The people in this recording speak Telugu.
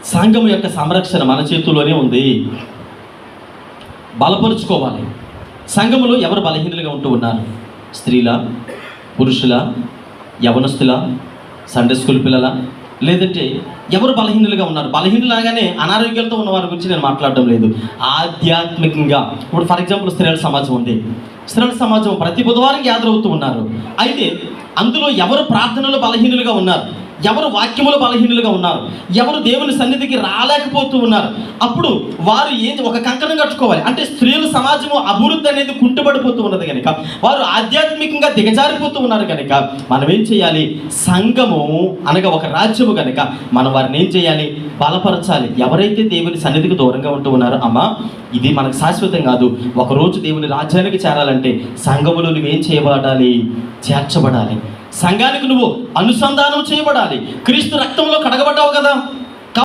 సంఘం యొక్క సంరక్షణ మన చేతుల్లోనే ఉంది. బలపరుచుకోవాలి. సంఘములో ఎవరు బలహీనులుగా ఉంటూ ఉన్నారు? స్త్రీల, పురుషుల, యవనస్తుల, సండే స్కూల్ పిల్లల, లేదంటే ఎవరు బలహీనులుగా ఉన్నారు? బలహీనులు అనగానే అనారోగ్యాలతో ఉన్న వారి గురించి నేను మాట్లాడడం లేదు. ఆధ్యాత్మికంగా ఇప్పుడు ఫర్ ఎగ్జాంపుల్ స్త్రీల సమాజం ఉంది. స్త్రీల సమాజం ప్రతి బుధవారం గ్యాదర్ అవుతూ ఉన్నారు. అయితే అందులో ఎవరు ప్రార్థనలో బలహీనులుగా ఉన్నారు? ఎవరు వాక్యములు బలహీనులుగా ఉన్నారు? ఎవరు దేవుని సన్నిధికి రాలేకపోతూ ఉన్నారు? అప్పుడు వారు ఒక కంకణం కట్టుకోవాలి. అంటే స్త్రీల సమాజము అభివృద్ధి అనేది కుంటుపడిపోతూ ఉన్నది కనుక, వారు ఆధ్యాత్మికంగా దిగజారిపోతూ ఉన్నారు కనుక మనం ఏం చేయాలి? సంఘము అనగా ఒక రాజ్యము కనుక మనం వారిని ఏం చేయాలి? బలపరచాలి. ఎవరైతే దేవుని సన్నిధికి దూరంగా ఉంటూ ఉన్నారో, అమ్మా ఇది మనకు శాశ్వతం కాదు, ఒకరోజు దేవుని రాజ్యానికి చేరాలంటే సంఘములో నువ్వేం చేయబడాలి? చేర్చబడాలి. సంఘానికి నువ్వు అనుసంధానం చేయబడాలి. క్రీస్తు రక్తంలో కడగబడ్డావు కదా.